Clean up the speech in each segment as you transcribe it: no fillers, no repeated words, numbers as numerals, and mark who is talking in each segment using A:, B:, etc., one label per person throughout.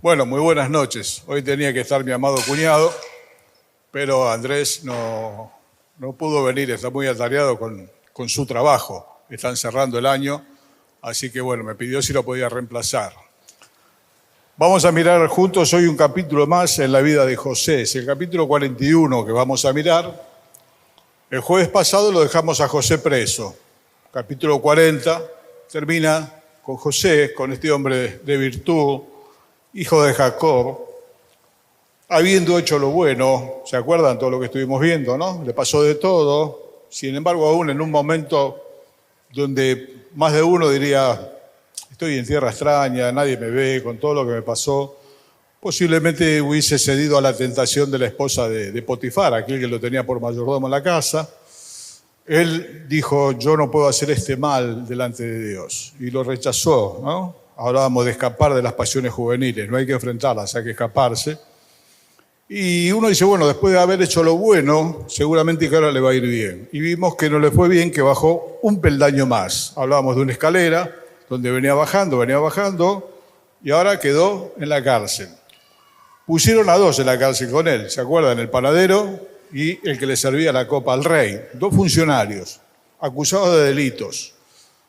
A: Bueno, muy buenas noches. Hoy tenía que estar mi amado cuñado, pero Andrés no pudo venir, está muy atareado con su trabajo. Están cerrando el año, así que bueno, me pidió si lo podía reemplazar. Vamos a mirar juntos hoy un capítulo más en la vida de José. Es el capítulo 41 que vamos a mirar. El jueves pasado lo dejamos a José preso. Capítulo 40 termina con José, con este hombre de virtud, hijo de Jacob, habiendo hecho lo bueno. ¿Se acuerdan todo lo que estuvimos viendo, no? Le pasó de todo. Sin embargo, aún en un momento donde más de uno diría: estoy en tierra extraña, nadie me ve, con todo lo que me pasó, posiblemente hubiese cedido a la tentación de la esposa de Potifar, aquel que lo tenía por mayordomo en la casa. Él dijo: yo no puedo hacer este mal delante de Dios, y lo rechazó, ¿no? Hablábamos de escapar de las pasiones juveniles, no hay que enfrentarlas, hay que escaparse. Y uno dice, bueno, después de haber hecho lo bueno, seguramente que ahora le va a ir bien. Y vimos que no le fue bien, que bajó un peldaño más. Hablábamos de una escalera donde venía bajando, y ahora quedó en la cárcel. Pusieron a dos en la cárcel con él, ¿se acuerdan? El panadero y el que le servía la copa al rey. Dos funcionarios, acusados de delitos.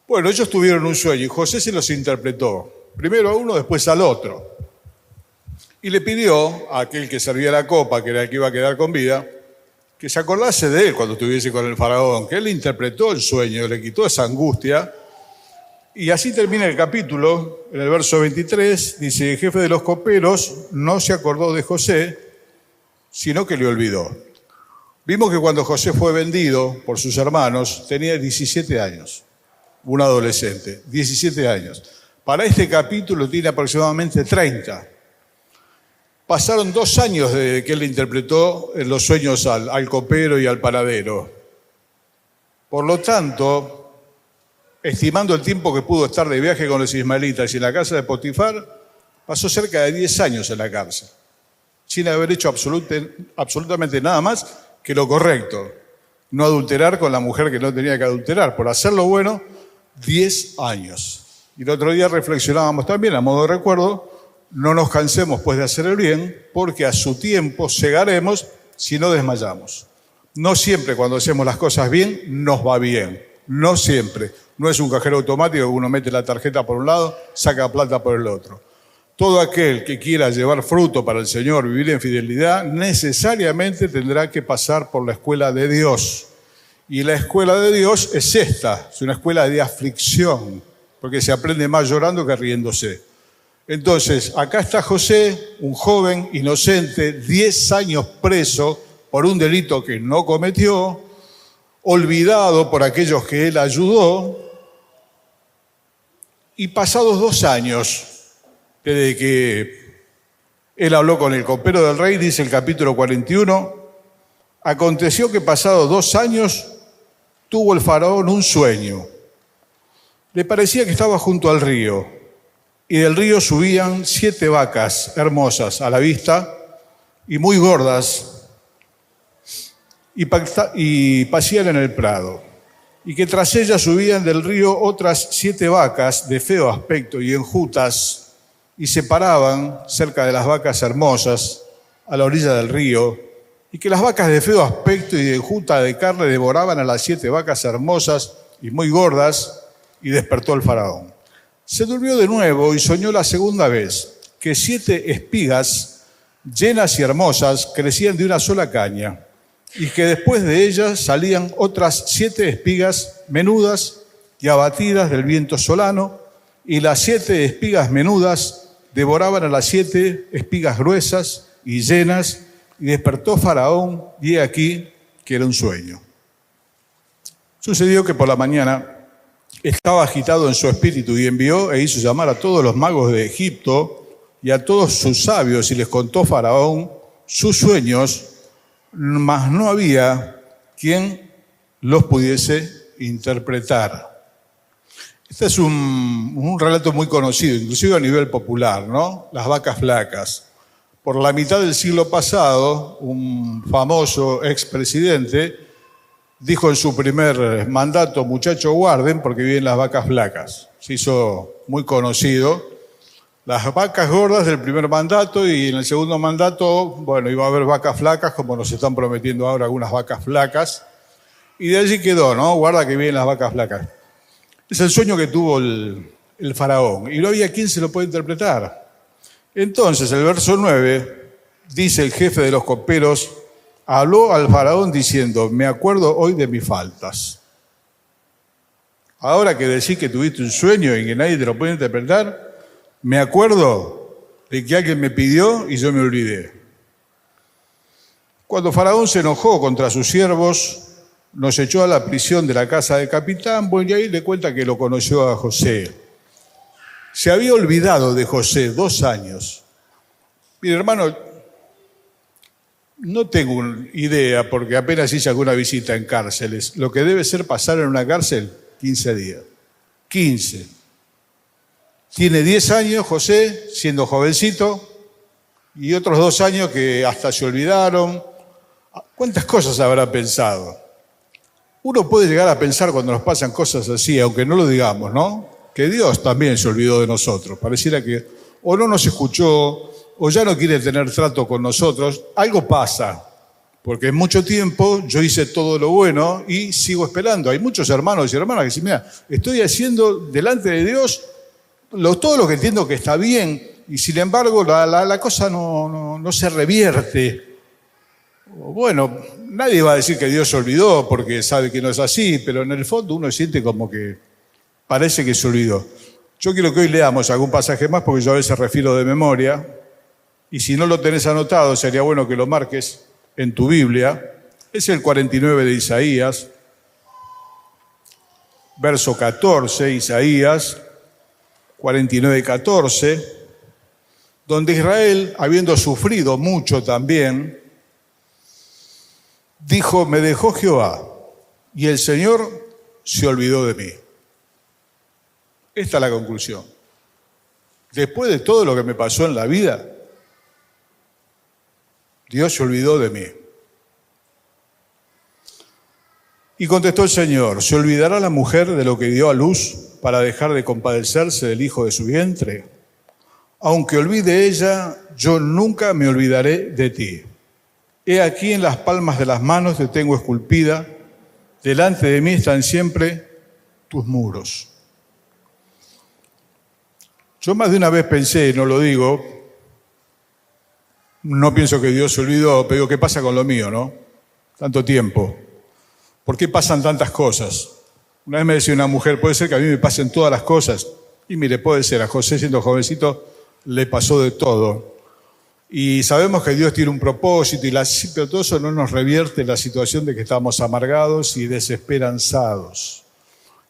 A: Bueno, ellos tuvieron un sueño y José se los interpretó. Primero a uno, después al otro. Y le pidió a aquel que servía la copa, que era el que iba a quedar con vida, que se acordase de él cuando estuviese con el faraón, que él interpretó el sueño, le quitó esa angustia. Y así termina el capítulo. En el verso 23 dice: el jefe de los coperos no se acordó de José, sino que le olvidó. Vimos que cuando José fue vendido por sus hermanos tenía 17 años. Un adolescente, 17 años. Para este capítulo tiene aproximadamente 30. Pasaron 2 años desde que él interpretó en los sueños al copero y al panadero. Por lo tanto, estimando el tiempo que pudo estar de viaje con los ismaelitas y en la casa de Potifar, pasó cerca de 10 años en la cárcel, sin haber hecho absolutamente nada más que lo correcto. No adulterar con la mujer que no tenía que adulterar. Por hacer lo bueno, 10 años. Y el otro día reflexionábamos también, a modo de recuerdo: no nos cansemos pues de hacer el bien, porque a su tiempo segaremos si no desmayamos. No siempre cuando hacemos las cosas bien nos va bien. No siempre. No es un cajero automático que uno mete la tarjeta por un lado, saca plata por el otro. Todo aquel que quiera llevar fruto para el Señor, vivir en fidelidad, necesariamente tendrá que pasar por la escuela de Dios. Y la escuela de Dios es esta, es una escuela de aflicción, porque se aprende más llorando que riéndose. Entonces, acá está José, un joven inocente, 10 años preso por un delito que no cometió, olvidado por aquellos que él ayudó, y pasados 2 años, desde que él habló con el copero del rey, dice el capítulo 41, aconteció que pasados 2 años tuvo el faraón un sueño. Le parecía que estaba junto al río, y del río subían 7 vacas hermosas a la vista y muy gordas, y pasían en el prado, y que tras ellas subían del río otras 7 vacas de feo aspecto y enjutas, y se paraban cerca de las vacas hermosas a la orilla del río, y que las vacas de feo aspecto y de enjuta de carne devoraban a las 7 vacas hermosas y muy gordas, y despertó el faraón. Se durmió de nuevo y soñó la segunda vez que 7 espigas llenas y hermosas crecían de una sola caña, y que después de ellas salían otras 7 espigas menudas y abatidas del viento solano, y las 7 espigas menudas devoraban a las 7 espigas gruesas y llenas, y despertó Faraón, y he aquí que era un sueño. Sucedió que por la mañana estaba agitado en su espíritu y envió e hizo llamar a todos los magos de Egipto y a todos sus sabios, y les contó Faraón sus sueños, mas no había quien los pudiese interpretar. Este es un relato muy conocido, inclusive a nivel popular, ¿no? Las vacas flacas. Por la mitad del siglo pasado, un famoso expresidente dijo en su primer mandato: muchachos, guarden porque vienen las vacas flacas. Se hizo muy conocido las vacas gordas del primer mandato y en el segundo mandato, bueno, iba a haber vacas flacas, como nos están prometiendo ahora algunas vacas flacas. Y de allí quedó, ¿no? Guarda que vienen las vacas flacas. Es el sueño que tuvo el faraón y no había quien se lo pueda interpretar. Entonces, el verso 9, dice el jefe de los coperos, habló al faraón diciendo, me acuerdo hoy de mis faltas. Ahora que decís que tuviste un sueño y que nadie te lo puede interpretar, me acuerdo de que alguien me pidió y yo me olvidé. Cuando Faraón se enojó contra sus siervos, nos echó a la prisión de la casa del capitán, bueno, y ahí le cuenta que lo conoció a José. Se había olvidado de José 2 años. Mire, hermano, no tengo idea, porque apenas hice alguna visita en cárceles, lo que debe ser pasar en una cárcel 15 días. 15. Tiene 10 años José, siendo jovencito, y otros 2 años que hasta se olvidaron. ¿Cuántas cosas habrá pensado? Uno puede llegar a pensar cuando nos pasan cosas así, aunque no lo digamos, ¿no? Que Dios también se olvidó de nosotros. Pareciera que o no nos escuchó, o ya no quiere tener trato con nosotros. Algo pasa, porque en mucho tiempo yo hice todo lo bueno y sigo esperando. Hay muchos hermanos y hermanas que dicen, mira, estoy haciendo delante de Dios todo lo que entiendo que está bien, y sin embargo la cosa no se revierte. Bueno, nadie va a decir que Dios se olvidó porque sabe que no es así, pero en el fondo uno siente como que parece que se olvidó. Yo quiero que hoy leamos algún pasaje más porque yo a veces refiero de memoria, y si no lo tenés anotado sería bueno que lo marques en tu Biblia. Es el 49 de Isaías, verso 14, Isaías 49:14, donde Israel, habiendo sufrido mucho también, dijo, me dejó Jehová y el Señor se olvidó de mí. Esta es la conclusión. Después de todo lo que me pasó en la vida, Dios se olvidó de mí. Y contestó el Señor, ¿se olvidará la mujer de lo que dio a luz para dejar de compadecerse del hijo de su vientre? Aunque olvide ella, yo nunca me olvidaré de ti. He aquí en las palmas de las manos te tengo esculpida, delante de mí están siempre tus muros. Yo más de una vez pensé, no lo digo, no pienso que Dios se olvidó, pero digo, ¿qué pasa con lo mío, no? Tanto tiempo. ¿Por qué pasan tantas cosas? Una vez me decía una mujer, puede ser que a mí me pasen todas las cosas. Y mire, puede ser, a José siendo jovencito le pasó de todo. Y sabemos que Dios tiene un propósito, pero todo eso no nos revierte la situación de que estamos amargados y desesperanzados.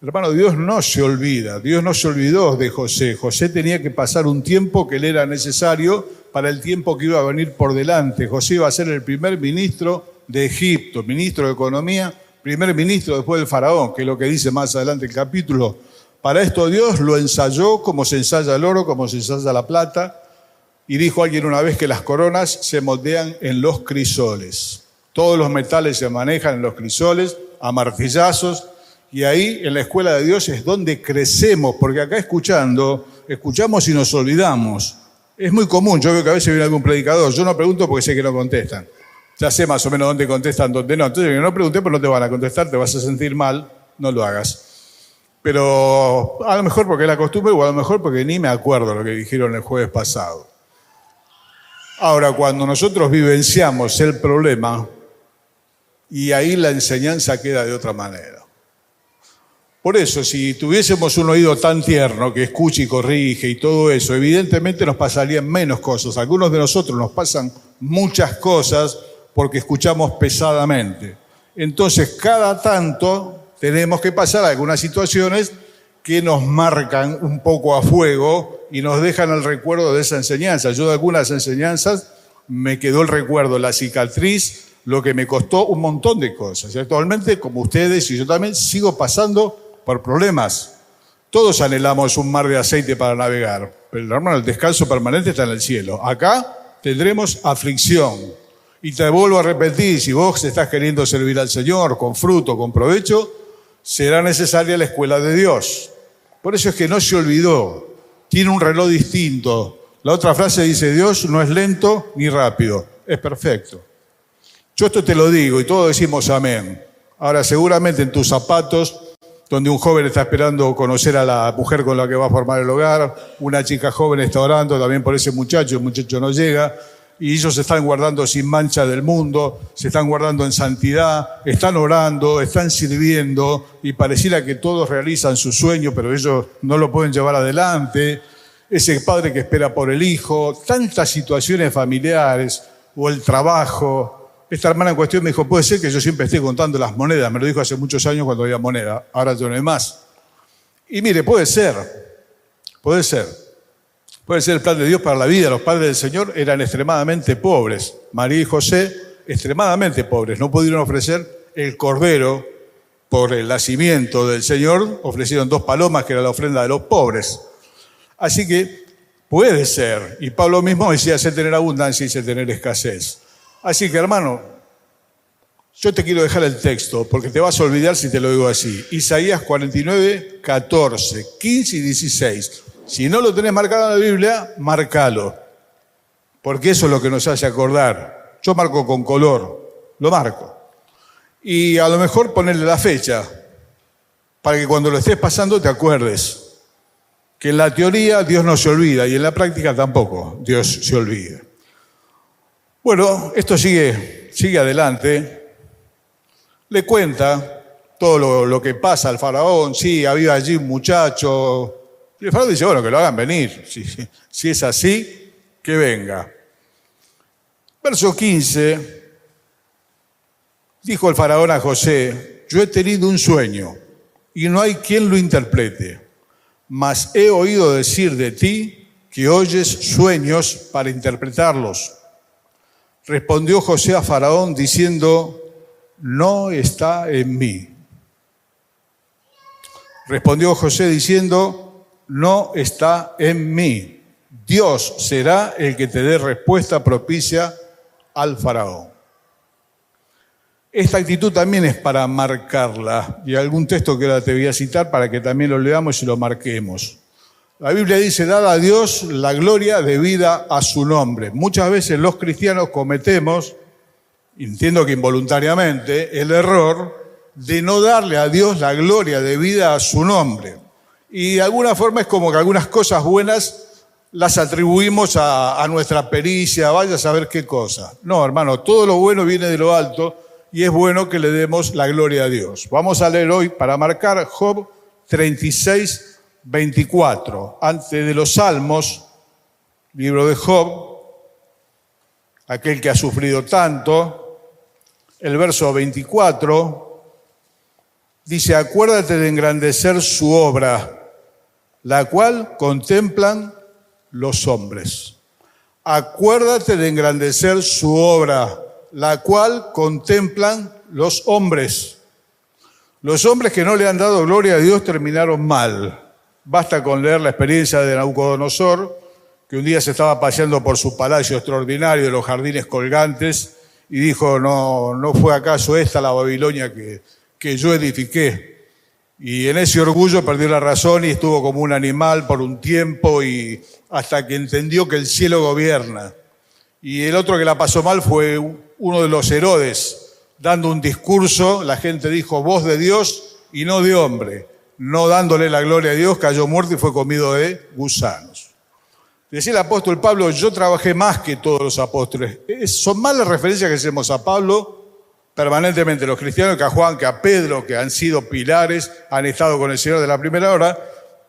A: Hermano, Dios no se olvida, Dios no se olvidó de José. José tenía que pasar un tiempo que le era necesario para el tiempo que iba a venir por delante. José iba a ser el primer ministro de Egipto, ministro de Economía, primer ministro después del faraón, que es lo que dice más adelante el capítulo. Para esto Dios lo ensayó como se ensaya el oro, como se ensaya la plata, y dijo alguien una vez que las coronas se moldean en los crisoles. Todos los metales se manejan en los crisoles, a martillazos, y ahí en la escuela de Dios es donde crecemos, porque acá escuchamos y nos olvidamos. Es muy común, yo veo que a veces viene algún predicador, yo no pregunto porque sé que no contestan. Ya sé más o menos dónde contestan, dónde no. Entonces, no pregunté, pero no te van a contestar, te vas a sentir mal, no lo hagas. Pero a lo mejor porque es la costumbre o a lo mejor porque ni me acuerdo lo que dijeron el jueves pasado. Ahora, cuando nosotros vivenciamos el problema, y ahí la enseñanza queda de otra manera. Por eso, si tuviésemos un oído tan tierno que escuche y corrige y todo eso, evidentemente nos pasarían menos cosas. Algunos de nosotros nos pasan muchas cosas porque escuchamos pesadamente. Entonces, cada tanto tenemos que pasar algunas situaciones que nos marcan un poco a fuego y nos dejan el recuerdo de esa enseñanza. Yo de algunas enseñanzas me quedó el recuerdo, la cicatriz, lo que me costó un montón de cosas. Y actualmente, como ustedes y yo también, sigo pasando por problemas. Todos anhelamos un mar de aceite para navegar, pero hermano, el descanso permanente está en el cielo. Acá tendremos aflicción. Y te vuelvo a repetir, si vos estás queriendo servir al Señor con fruto, con provecho, será necesaria la escuela de Dios. Por eso es que no se olvidó. tiene un reloj distinto. La otra frase dice, Dios no es lento ni rápido, es perfecto. Yo esto te lo digo y todos decimos amén. Ahora, seguramente en tus zapatos, donde un joven está esperando conocer a la mujer con la que va a formar el hogar, una chica joven está orando también por ese muchacho, el muchacho no llega, y ellos se están guardando sin mancha del mundo, se están guardando en santidad, están orando, están sirviendo, y pareciera que todos realizan su sueño, pero ellos no lo pueden llevar adelante. Ese padre que espera por el hijo, tantas situaciones familiares, o el trabajo. Esta hermana en cuestión me dijo, puede ser que yo siempre esté contando las monedas, me lo dijo hace muchos años cuando había moneda, ahora ya no hay más. Y mire, puede ser el plan de Dios para la vida. Los padres del Señor eran extremadamente pobres, María y José, extremadamente pobres, no pudieron ofrecer el cordero por el nacimiento del Señor, ofrecieron 2 palomas que era la ofrenda de los pobres. Así que puede ser, y Pablo mismo decía, sé tener abundancia y sé tener escasez. Así que, hermano, yo te quiero dejar el texto, porque te vas a olvidar si te lo digo así. Isaías 49, 14, 15 y 16. Si no lo tenés marcado en la Biblia, marcalo, porque eso es lo que nos hace acordar. Yo marco con color, lo marco. Y a lo mejor ponerle la fecha, para que cuando lo estés pasando te acuerdes. Que en la teoría Dios no se olvida, y en la práctica tampoco Dios se olvida. Bueno, esto sigue adelante. Le cuenta todo lo que pasa al faraón. Sí, había allí un muchacho. Y el faraón dice, bueno, que lo hagan venir. Si es así, que venga. Verso 15. Dijo el faraón a José, yo he tenido un sueño y no hay quien lo interprete. Mas he oído decir de ti que oyes sueños para interpretarlos. Respondió José a Faraón diciendo, no está en mí. Respondió José diciendo, no está en mí. Dios será el que te dé respuesta propicia al Faraón. Esta actitud también es para marcarla. Y algún texto que ahora te voy a citar para que también lo leamos y lo marquemos. La Biblia dice, dad a Dios la gloria debida a su nombre. Muchas veces los cristianos cometemos, entiendo que involuntariamente, el error de no darle a Dios la gloria debida a su nombre. Y de alguna forma es como que algunas cosas buenas las atribuimos a nuestra pericia, vaya a saber qué cosa. No, hermano, todo lo bueno viene de lo alto y es bueno que le demos la gloria a Dios. Vamos a leer hoy, para marcar, Job 36, 24, antes de los Salmos, libro de Job, aquel que ha sufrido tanto, el verso 24, dice, acuérdate de engrandecer su obra, la cual contemplan los hombres. Acuérdate de engrandecer su obra, la cual contemplan los hombres. Los hombres que no le han dado gloria a Dios terminaron mal. Basta con leer la experiencia de Nabucodonosor, que un día se estaba paseando por su palacio extraordinario de los jardines colgantes y dijo, ¿no fue acaso esta la Babilonia que yo edifiqué? Y en ese orgullo perdió la razón y estuvo como un animal por un tiempo y hasta que entendió que el cielo gobierna. Y el otro que la pasó mal fue uno de los Herodes, dando un discurso, la gente dijo, voz de Dios y no de hombre. No dándole la gloria a Dios, cayó muerto y fue comido de gusanos. Decía el apóstol Pablo, yo trabajé más que todos los apóstoles. Son más las referencias que hacemos a Pablo permanentemente, los cristianos, que a Juan, que a Pedro, que han sido pilares, han estado con el Señor de la primera hora,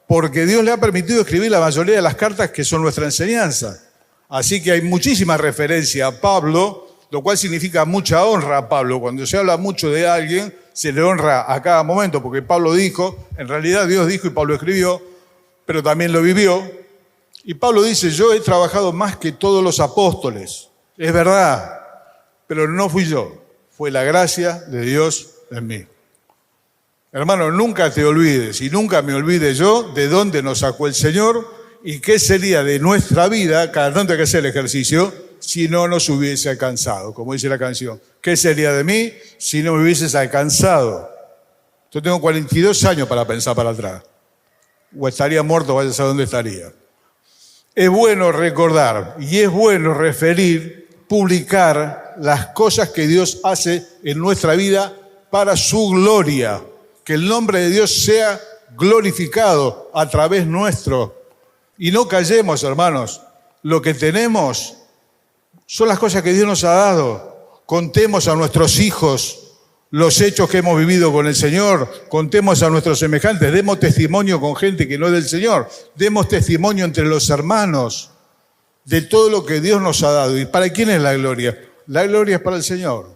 A: porque Dios le ha permitido escribir la mayoría de las cartas que son nuestra enseñanza. Así que hay muchísima referencia a Pablo, lo cual significa mucha honra a Pablo. Cuando se habla mucho de alguien, se le honra a cada momento, porque Pablo dijo, en realidad Dios dijo y Pablo escribió, pero también lo vivió. Y Pablo dice, yo he trabajado más que todos los apóstoles. Es verdad, pero no fui yo, fue la gracia de Dios en mí. Hermano, nunca te olvides y nunca me olvide yo de dónde nos sacó el Señor y qué sería de nuestra vida, cada tanto hay que hacer el ejercicio, si no nos hubiese alcanzado, como dice la canción. ¿Qué sería de mí si no me hubieses alcanzado? Yo tengo 42 años para pensar para atrás. O estaría muerto, vaya a saber dónde estaría. es bueno recordar y es bueno referir, publicar las cosas que Dios hace en nuestra vida para su gloria. Que el nombre de Dios sea glorificado a través nuestro. Y no callemos, hermanos. Lo que tenemos son las cosas que Dios nos ha dado. Contemos a nuestros hijos los hechos que hemos vivido con el Señor. Contemos a nuestros semejantes. Demos testimonio con gente que no es del Señor. Demos testimonio entre los hermanos de todo lo que Dios nos ha dado. ¿Y para quién es la gloria? La gloria es para el Señor.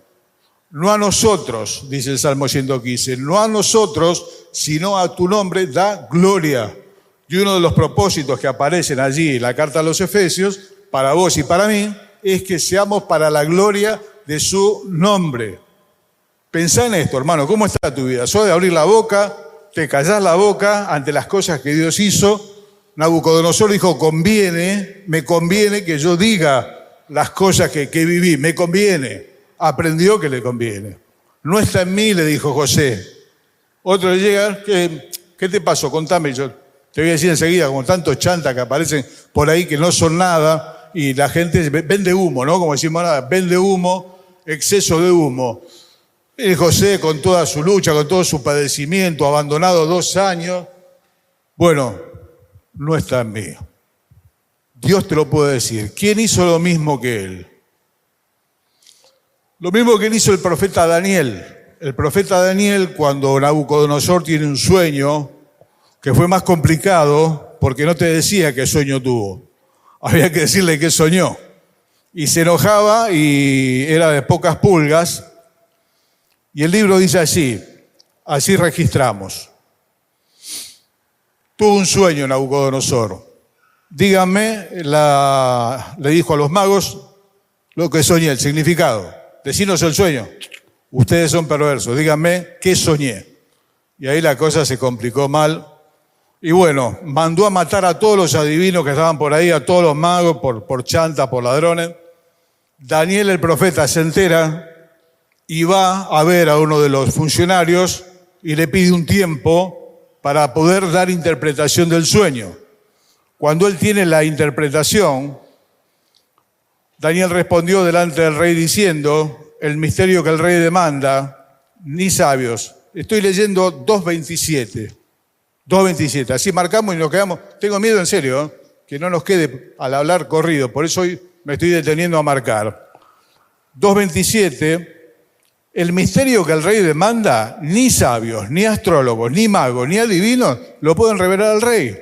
A: No a nosotros, dice el Salmo 115, no a nosotros, sino a tu nombre da gloria. Y uno de los propósitos que aparecen allí en la carta a los Efesios, para vos y para mí, es que seamos para la gloria de su nombre. Pensá en esto, hermano, ¿cómo está tu vida? ¿Sos de abrir la boca? ¿Te callás la boca ante las cosas que Dios hizo? Nabucodonosor dijo, me conviene que yo diga las cosas que viví, me conviene. Aprendió que le conviene. No está en mí, le dijo José. Otro le llega, ¿qué te pasó? Contame, yo te voy a decir enseguida, como tantos chantas que aparecen por ahí que no son nada, y la gente vende humo, ¿no? Como decimos nada, vende humo, exceso de humo. Y José, con toda su lucha, con todo su padecimiento, abandonado 2 años, bueno, no está en mí. Dios te lo puede decir. ¿Quién hizo lo mismo que él? Lo mismo que hizo el profeta Daniel. El profeta Daniel, cuando Nabucodonosor tiene un sueño, que fue más complicado, porque no te decía qué sueño tuvo. Había que decirle qué soñó. Y se enojaba y era de pocas pulgas. Y el libro dice así registramos. Tuvo un sueño Nabucodonosor. Díganme, le dijo a los magos, lo que soñé, el significado. Decinos el sueño. Ustedes son perversos. Díganme qué soñé. Y ahí la cosa se complicó mal. Y bueno, mandó a matar a todos los adivinos que estaban por ahí, a todos los magos, por chantas, por ladrones. Daniel el profeta se entera y va a ver a uno de los funcionarios y le pide un tiempo para poder dar interpretación del sueño. Cuando él tiene la interpretación, Daniel respondió delante del rey diciendo, el misterio que el rey demanda, ni sabios. Estoy leyendo 2.27. 2.27. Así marcamos y nos quedamos. Tengo miedo en serio, que no nos quede al hablar corrido. Por eso hoy me estoy deteniendo a marcar. 2.27. El misterio que el rey demanda, ni sabios, ni astrólogos, ni magos, ni adivinos lo pueden revelar al rey.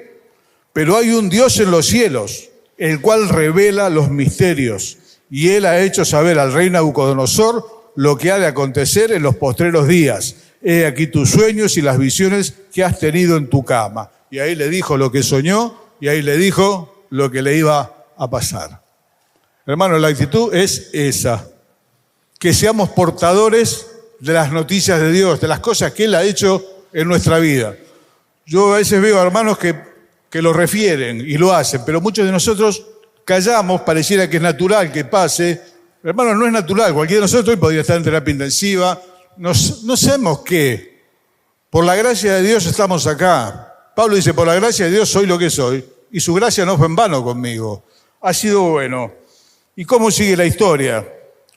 A: Pero hay un Dios en los cielos, el cual revela los misterios, y él ha hecho saber al rey Nabucodonosor lo que ha de acontecer en los postreros días. He aquí tus sueños y las visiones que has tenido en tu cama. Y ahí le dijo lo que soñó, y ahí le dijo lo que le iba a pasar. Hermano, la actitud es esa, que seamos portadores de las noticias de Dios, de las cosas que Él ha hecho en nuestra vida. Yo a veces veo hermanos que lo refieren y lo hacen, pero muchos de nosotros callamos, pareciera que es natural que pase. Hermano, no es natural, cualquiera de nosotros hoy podría estar en terapia intensiva, no sabemos qué. Por la gracia de Dios estamos acá. Pablo dice, por la gracia de Dios soy lo que soy, y su gracia no fue en vano conmigo. Ha sido bueno. ¿Y cómo sigue la historia?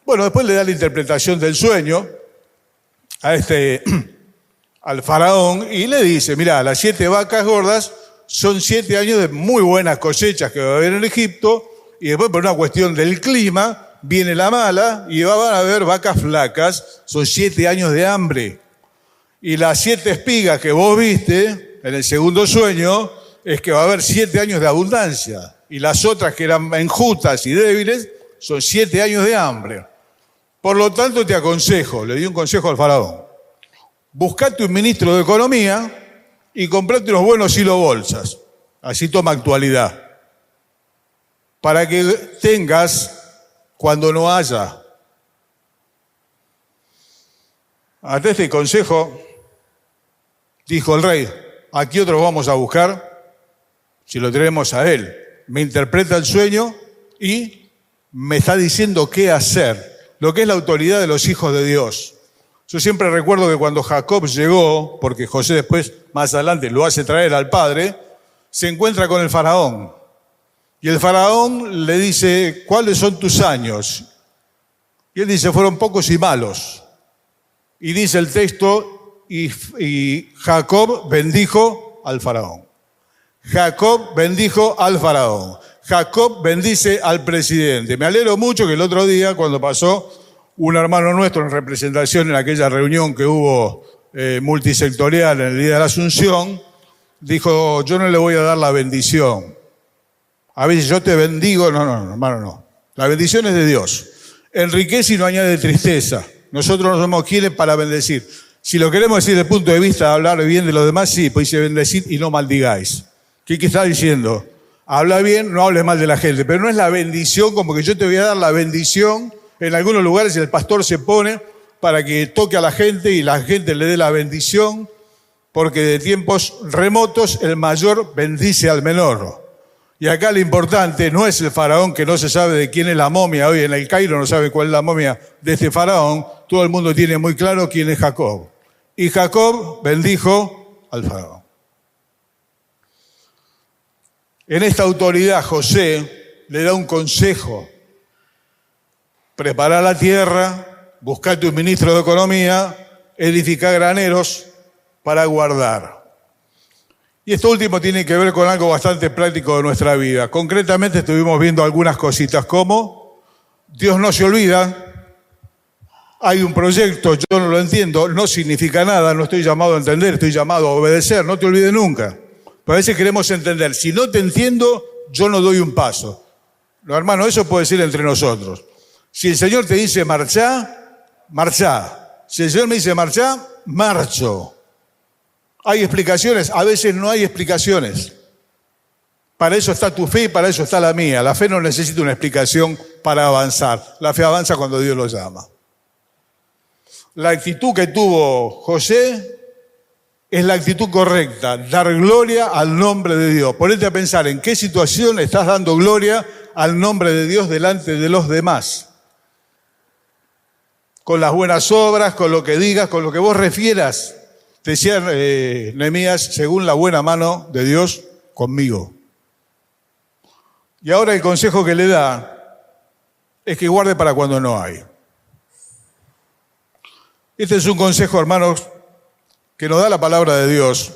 A: Bueno, después le da la interpretación del sueño al faraón y le dice, mirá, las 7 vacas gordas son 7 años de muy buenas cosechas que va a haber en Egipto, y después por una cuestión del clima viene la mala y van a haber vacas flacas, son 7 años de hambre. Y las 7 espigas que vos viste en el segundo sueño es que va a haber 7 años de abundancia, y las otras que eran enjutas y débiles son 7 años de hambre. Por lo tanto te aconsejo, le di un consejo al faraón, buscate un ministro de Economía y comprate unos buenos hilo bolsas, así toma actualidad, para que tengas cuando no haya. Ante este consejo, dijo el rey, ¿a qué otro vamos a buscar si lo tenemos a él? Me interpreta el sueño y me está diciendo qué hacer, lo que es la autoridad de los hijos de Dios. Yo siempre recuerdo que cuando Jacob llegó, porque José después, más adelante, lo hace traer al padre, se encuentra con el faraón. Y el faraón le dice, ¿cuáles son tus años? Y él dice, fueron pocos y malos. Y dice el texto, y Jacob bendijo al faraón. Jacob bendijo al faraón. Jacob bendice al presidente. Me alegro mucho que el otro día, cuando pasó un hermano nuestro en representación en aquella reunión que hubo multisectorial en el Día de la Asunción, dijo, yo no le voy a dar la bendición. A veces yo te bendigo, no, hermano, no. La bendición es de Dios. Enriquece y no añade tristeza. Nosotros no somos quienes para bendecir. Si lo queremos decir desde el punto de vista de hablar bien de los demás, sí, pues dice bendecir y no maldigáis. ¿Qué está diciendo? Habla bien, no hables mal de la gente, pero no es la bendición como que yo te voy a dar la bendición. En algunos lugares el pastor se pone para que toque a la gente y la gente le dé la bendición, porque de tiempos remotos el mayor bendice al menor. Y acá lo importante no es el faraón, que no se sabe de quién es la momia. Hoy en el Cairo no sabe cuál es la momia de este faraón. Todo el mundo tiene muy claro quién es Jacob. Y Jacob bendijo al faraón. En esta autoridad José le da un consejo. Prepara la tierra, buscate un ministro de economía, edifica graneros para guardar. Y esto último tiene que ver con algo bastante práctico de nuestra vida. Concretamente estuvimos viendo algunas cositas como Dios no se olvida, hay un proyecto, yo no lo entiendo, no significa nada, no estoy llamado a entender, estoy llamado a obedecer, no te olvides nunca. Pero a veces queremos entender, si no te entiendo, yo no doy un paso. No, hermano, eso puede ser entre nosotros. Si el Señor te dice marchá, marchá. Si el Señor me dice marchá, marcho. ¿Hay explicaciones? A veces no hay explicaciones. Para eso está tu fe y para eso está la mía. La fe no necesita una explicación para avanzar. La fe avanza cuando Dios lo llama. La actitud que tuvo José es la actitud correcta. Dar gloria al nombre de Dios. Ponete a pensar en qué situación estás dando gloria al nombre de Dios delante de los demás. Con las buenas obras, con lo que digas, con lo que vos refieras. Decía Nehemías, según la buena mano de Dios conmigo. Y ahora el consejo que le da es que guarde para cuando no hay. Este es un consejo, hermanos, que nos da la palabra de Dios.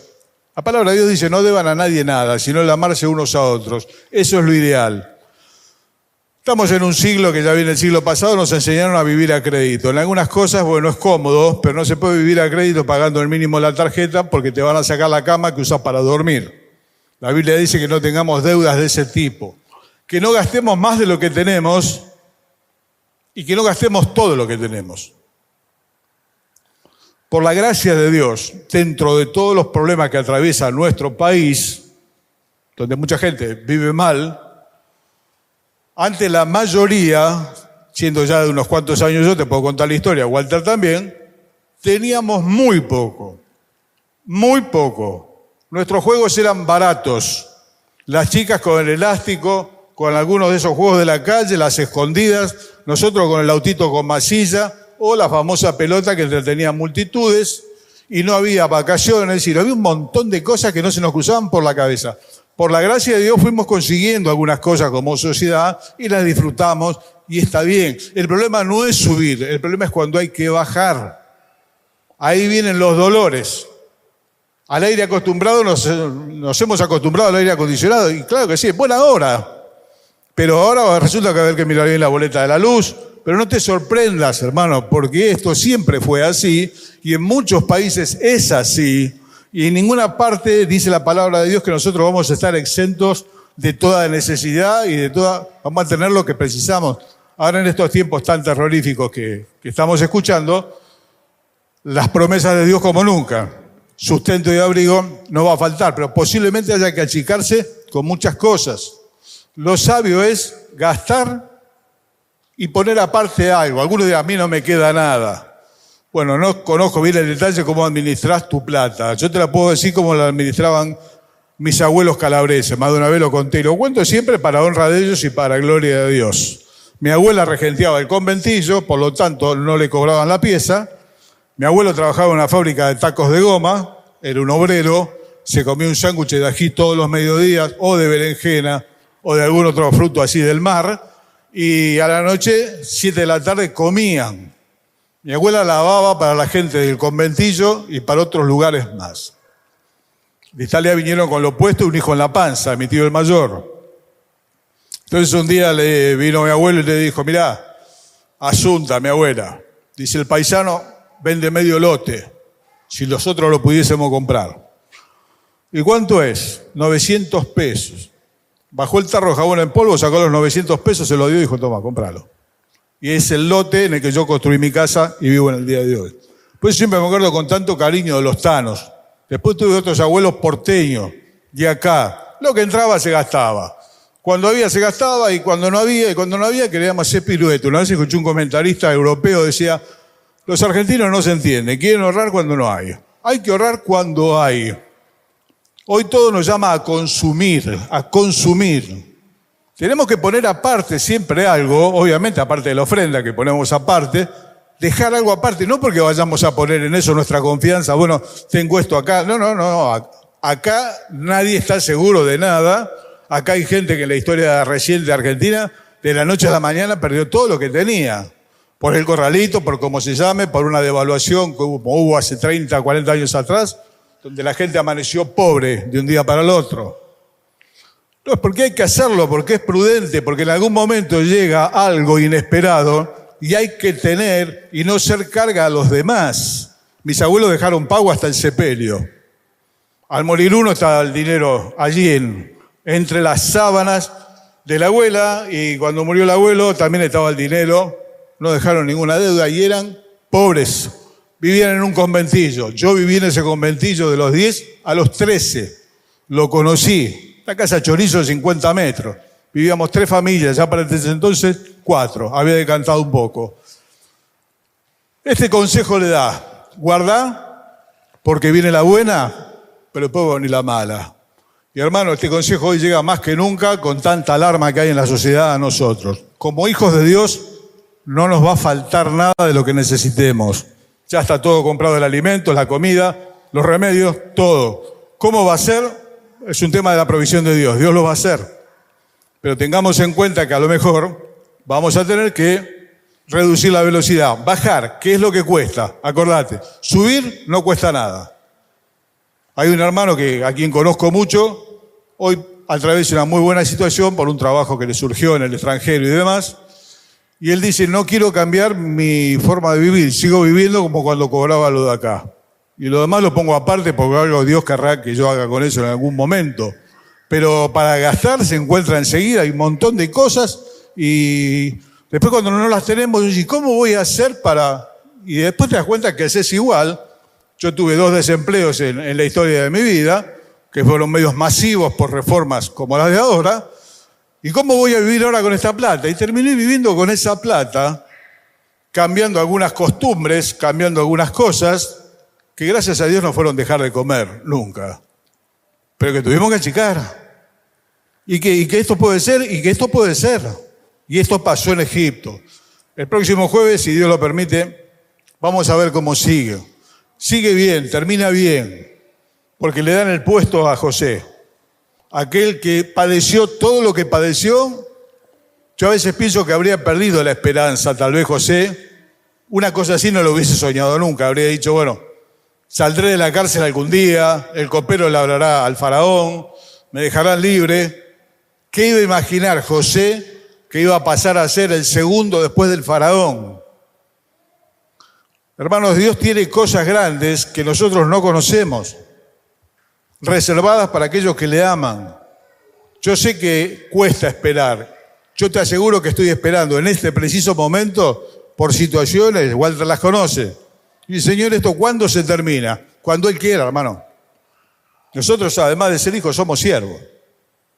A: La palabra de Dios dice, no deban a nadie nada, sino el amarse unos a otros. Eso es lo ideal. Estamos en un siglo que ya viene el siglo pasado, nos enseñaron a vivir a crédito. En algunas cosas, bueno, es cómodo, pero no se puede vivir a crédito pagando el mínimo de la tarjeta porque te van a sacar la cama que usas para dormir. La Biblia dice que no tengamos deudas de ese tipo, que no gastemos más de lo que tenemos y que no gastemos todo lo que tenemos. Por la gracia de Dios, dentro de todos los problemas que atraviesa nuestro país, donde mucha gente vive mal, ante la mayoría, siendo ya de unos cuantos años, yo te puedo contar la historia, Walter también, teníamos muy poco, muy poco. Nuestros juegos eran baratos. Las chicas con el elástico, con algunos de esos juegos de la calle, las escondidas, nosotros con el autito con masilla, o la famosa pelota que entretenía multitudes, y no había vacaciones, sino había un montón de cosas que no se nos cruzaban por la cabeza. Por la gracia de Dios fuimos consiguiendo algunas cosas como sociedad y las disfrutamos y está bien. El problema no es subir, el problema es cuando hay que bajar. Ahí vienen los dolores. Al aire acostumbrado nos hemos acostumbrado al aire acondicionado y claro que sí, es buena hora. Pero ahora resulta que va a haber que mirar bien la boleta de la luz. Pero no te sorprendas, hermano, porque esto siempre fue así y en muchos países es así. Y en ninguna parte dice la palabra de Dios que nosotros vamos a estar exentos de toda necesidad y de toda, vamos a tener lo que precisamos. Ahora en estos tiempos tan terroríficos que estamos escuchando, las promesas de Dios como nunca. Sustento y abrigo no va a faltar, pero posiblemente haya que achicarse con muchas cosas. Lo sabio es gastar y poner aparte algo. Algunos dirán, a mí no me queda nada. Bueno, no conozco bien el detalle cómo administrás tu plata. Yo te la puedo decir cómo la administraban mis abuelos calabreses. Más de una vez lo conté y lo cuento siempre para honra de ellos y para gloria de Dios. Mi abuela regenteaba el conventillo, por lo tanto no le cobraban la pieza. Mi abuelo trabajaba en una fábrica de tacos de goma, era un obrero, se comía un sándwich de ají todos los mediodías, o de berenjena, o de algún otro fruto así del mar, y a la noche, 7 de la tarde, comían. Mi abuela lavaba para la gente del conventillo y para otros lugares más. De Italia vinieron con lo opuesto y un hijo en la panza, mi tío el mayor. Entonces un día le vino mi abuelo y le dijo, mirá, Asunta, mi abuela, dice el paisano, vende medio lote, si nosotros lo pudiésemos comprar. ¿Y cuánto es? 900 pesos. Bajó el tarro de jabón en polvo, sacó los 900 pesos, se lo dio y dijo, toma, cómpralo. Y es el lote en el que yo construí mi casa y vivo en el día de hoy. Pues siempre me acuerdo con tanto cariño de los tanos. Después tuve otros abuelos porteños, de acá. Lo que entraba se gastaba. Cuando había se gastaba y cuando no había queríamos hacer pirueto. Una vez escuché un comentarista europeo decía, los argentinos no se entienden, quieren ahorrar cuando no hay. Hay que ahorrar cuando hay. Hoy todo nos llama a consumir, a consumir. Tenemos que poner aparte siempre algo, obviamente aparte de la ofrenda que ponemos aparte, dejar algo aparte, no porque vayamos a poner en eso nuestra confianza, bueno, tengo esto acá. No. Acá nadie está seguro de nada. Acá hay gente que en la historia reciente de Argentina, de la noche a la mañana, perdió todo lo que tenía. Por el corralito, por como se llame, por una devaluación como hubo hace 30, 40 años atrás, donde la gente amaneció pobre de un día para el otro. No, es porque hay que hacerlo, porque es prudente, porque en algún momento llega algo inesperado y hay que tener y no ser carga a los demás. Mis abuelos dejaron pago hasta el sepelio. Al morir uno estaba el dinero allí entre las sábanas de la abuela, y cuando murió el abuelo también estaba el dinero, no dejaron ninguna deuda y eran pobres. Vivían en un conventillo. Yo viví en ese conventillo de los 10 a los 13. Lo conocí. La casa chorizo de 50 metros. Vivíamos 3 familias, ya para ese entonces 4. Había decantado un poco. Este consejo le da, guarda, porque viene la buena, pero después va a venir la mala. Y hermano, este consejo hoy llega más que nunca con tanta alarma que hay en la sociedad a nosotros. Como hijos de Dios, no nos va a faltar nada de lo que necesitemos. Ya está todo comprado, el alimento, la comida, los remedios, todo. ¿Cómo va a ser? Es un tema de la provisión de Dios. Dios lo va a hacer. Pero tengamos en cuenta que a lo mejor vamos a tener que reducir la velocidad, bajar, ¿qué es lo que cuesta? Acordate, subir no cuesta nada. Hay un hermano a quien conozco mucho, hoy atraviesa una muy buena situación por un trabajo que le surgió en el extranjero y demás, y él dice, no quiero cambiar mi forma de vivir, sigo viviendo como cuando cobraba lo de acá. Y lo demás lo pongo aparte porque algo Dios querrá que yo haga con eso en algún momento. Pero para gastar se encuentra enseguida, hay un montón de cosas y después cuando no las tenemos, ¿y cómo voy a hacer para...? Y después te das cuenta que haces igual. Yo tuve 2 desempleos en la historia de mi vida, que fueron medios masivos por reformas como las de ahora. ¿Y cómo voy a vivir ahora con esta plata? Y terminé viviendo con esa plata, cambiando algunas costumbres, cambiando algunas cosas, que gracias a Dios no fueron dejar de comer, nunca. Pero que tuvimos que achicar. Y que esto puede ser, y que esto puede ser. Y esto pasó en Egipto. El próximo jueves, si Dios lo permite, vamos a ver cómo sigue. Sigue bien, termina bien, porque le dan el puesto a José. Aquel que padeció todo lo que padeció. Yo a veces pienso que habría perdido la esperanza, tal vez José. Una cosa así no lo hubiese soñado nunca. Habría dicho, bueno, saldré de la cárcel algún día, el copero le hablará al faraón, me dejarán libre. ¿Qué iba a imaginar José que iba a pasar a ser el segundo después del faraón? Hermanos, Dios tiene cosas grandes que nosotros no conocemos, reservadas para aquellos que le aman. Yo sé que cuesta esperar. Yo te aseguro que estoy esperando en este preciso momento por situaciones, Walter las conoce. Y Señor, ¿esto cuándo se termina? Cuando Él quiera, hermano. Nosotros, además de ser hijos, somos siervos.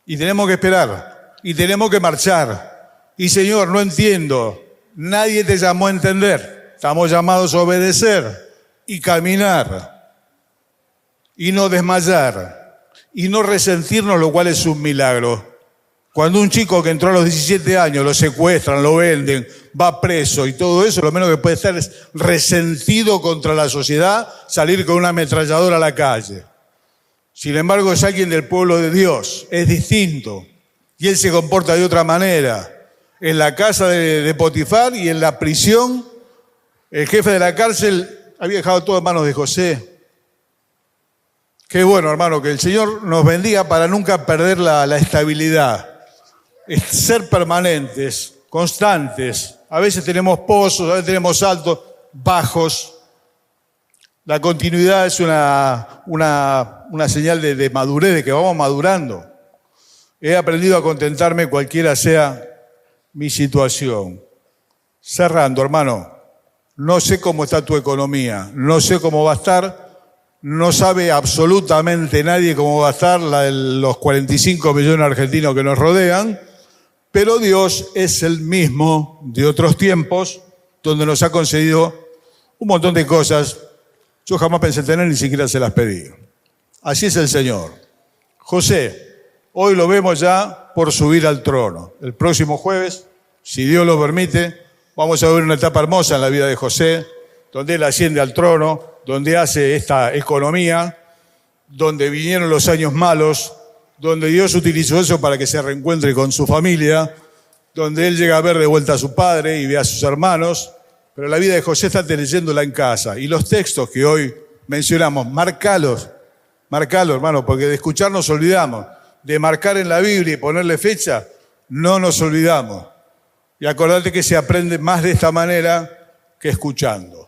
A: Y tenemos que esperar. Y tenemos que marchar. Y Señor, no entiendo. Nadie te llamó a entender. Estamos llamados a obedecer y caminar. Y no desmayar. Y no resentirnos, lo cual es un milagro. Cuando un chico que entró a los 17 años lo secuestran, lo venden, va preso y todo eso, lo menos que puede estar es resentido contra la sociedad, salir con una ametralladora a la calle. Sin embargo, es alguien del pueblo de Dios, es distinto. Y él se comporta de otra manera. En la casa de Potifar y en la prisión, el jefe de la cárcel había dejado todo en manos de José. Qué bueno, hermano, que el Señor nos bendiga para nunca perder la estabilidad. Es ser permanentes, constantes. A veces tenemos pozos, a veces tenemos altos, bajos. La continuidad es una señal de madurez, de que vamos madurando. He aprendido a contentarme cualquiera sea mi situación. Cerrando, hermano, no sé cómo está tu economía, no sé cómo va a estar, no sabe absolutamente nadie cómo va a estar los 45 millones de argentinos que nos rodean, pero Dios es el mismo de otros tiempos, donde nos ha concedido un montón de cosas. Yo jamás pensé tener, ni siquiera se las pedí. Así es el Señor. José, hoy lo vemos ya por subir al trono. El próximo jueves, si Dios lo permite, vamos a ver una etapa hermosa en la vida de José, donde él asciende al trono, donde hace esta economía, donde vinieron los años malos, donde Dios utilizó eso para que se reencuentre con su familia, donde él llega a ver de vuelta a su padre y ve a sus hermanos. Pero la vida de José está leyéndola en casa. Y los textos que hoy mencionamos, marcalos, hermano, porque de escuchar nos olvidamos. De marcar en la Biblia y ponerle fecha, no nos olvidamos. Y acordate que se aprende más de esta manera que escuchando.